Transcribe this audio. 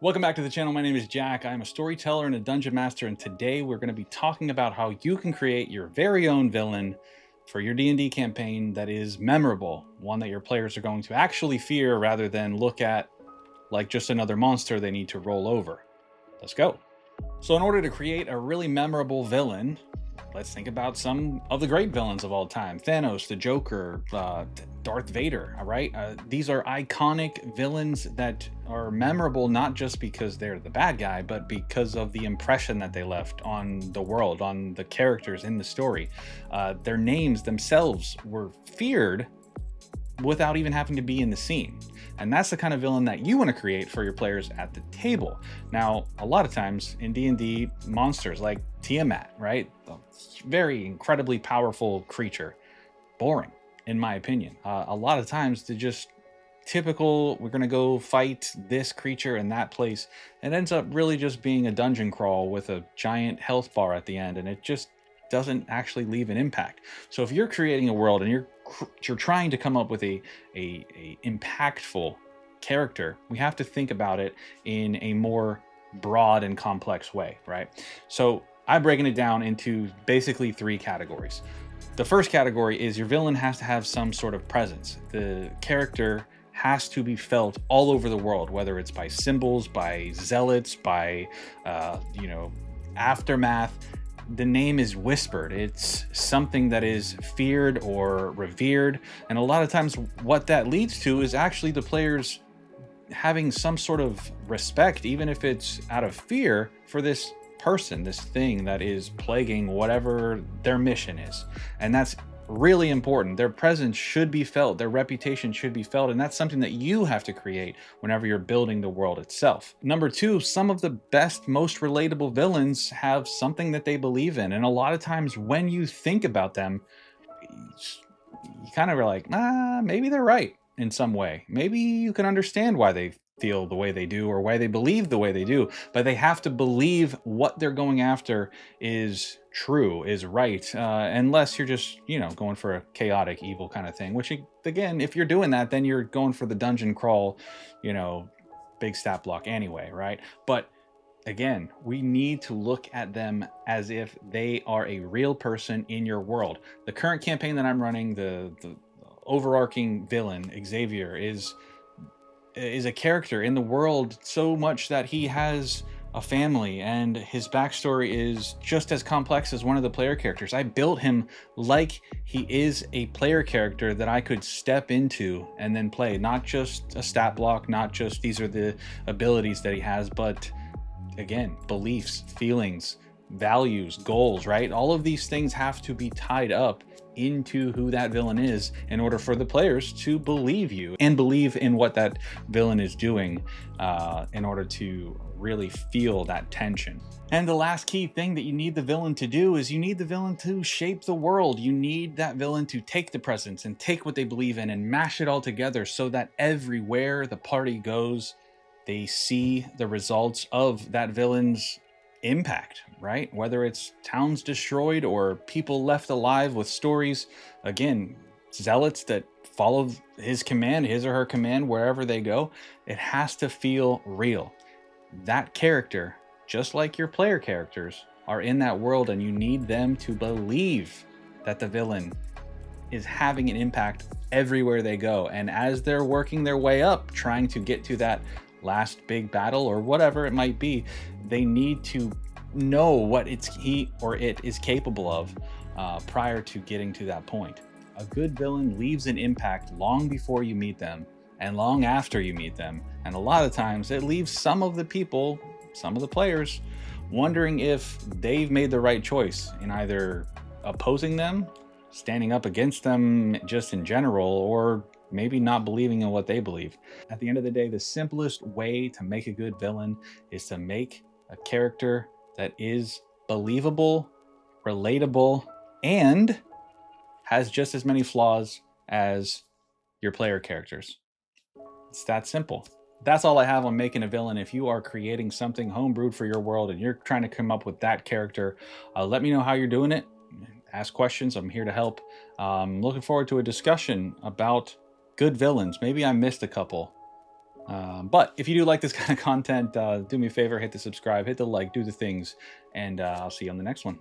Welcome back to the channel. My name is Jack. I'm a storyteller and a dungeon master, and today we're going to be talking about how you can create your very own villain for your D&D campaign that is memorable, one that your players are going to actually fear rather than look at like just another monster they need to roll over. Let's go. So in order to create a really memorable villain, let's think about some of the great villains of all time. Thanos, the Joker, Darth Vader, all right? These are iconic villains that are memorable not just because they're the bad guy, but because of the impression that they left on the world, on the characters in the story. Their names themselves were feared without even having to be in the scene. And that's the kind of villain that you want to create for your players at the table. Now, a lot of times in D&D, monsters like Tiamat, right? A very incredibly powerful creature. Boring, in my opinion. A lot of times they're just typical, we're going to go fight this creature in that place. It ends up really just being a dungeon crawl with a giant health bar at the end, and it just doesn't actually leave an impact. So if you're creating a world and you're trying to come up with a impactful character, we have to think about it in a more broad and complex way, right? So I'm breaking it down into basically three categories. The first category is your villain has to have some sort of presence. The character has to be felt all over the world, whether it's by symbols, by zealots, by aftermath. The name is whispered. It's something that is feared or revered. And a lot of times what that leads to is actually the players having some sort of respect, even if it's out of fear, for this person, this thing that is plaguing whatever their mission is. And that's really important. Their presence should be felt, their reputation should be felt, and that's something that you have to create whenever you're building the world itself. Number two, some of the best, most relatable villains have something that they believe in, and a lot of times when you think about them, you kind of are like, maybe they're right in some way. Maybe you can understand why they feel the way they do or why they believe the way they do, but they have to believe what they're going after is true, is right, unless you're just, going for a chaotic evil kind of thing, which again, if you're doing that, then you're going for the dungeon crawl, big stat block anyway, right? But again, we need to look at them as if they are a real person in your world. The current campaign that I'm running, the overarching villain, Xavier, is a character in the world so much that he has a family, and his backstory is just as complex as one of the player characters. I built him like he is a player character that I could step into and then play, not just a stat block, not just these are the abilities that he has, but again, beliefs, feelings, values, goals, right? All of these things have to be tied up into who that villain is in order for the players to believe you and believe in what that villain is doing, in order to really feel that tension. And the last key thing that you need the villain to do is you need the villain to shape the world. You need that villain to take the presence and take what they believe in and mash it all together so that everywhere the party goes, they see the results of that villain's impact, right? Whether it's towns destroyed or people left alive with stories, again, zealots that follow his command, his or her command, wherever they go, it has to feel real. That character, just like your player characters, are in that world, and you need them to believe that the villain is having an impact everywhere they go. And as they're working their way up, trying to get to that last big battle or whatever it might be, they need to know what he or it is capable of prior to getting to that point. A good villain leaves an impact long before you meet them and long after you meet them, and a lot of times it leaves some of the people, some of the players, wondering if they've made the right choice in either opposing them, standing up against them just in general, or maybe not believing in what they believe. At the end of the day, the simplest way to make a good villain is to make a character that is believable, relatable, and has just as many flaws as your player characters. It's that simple. That's all I have on making a villain. If you are creating something homebrewed for your world and you're trying to come up with that character, let me know how you're doing it. Ask questions. I'm here to help. Looking forward to a discussion about good villains. Maybe I missed a couple. But if you do like this kind of content, do me a favor, hit the subscribe, hit the like, do the things, and I'll see you on the next one.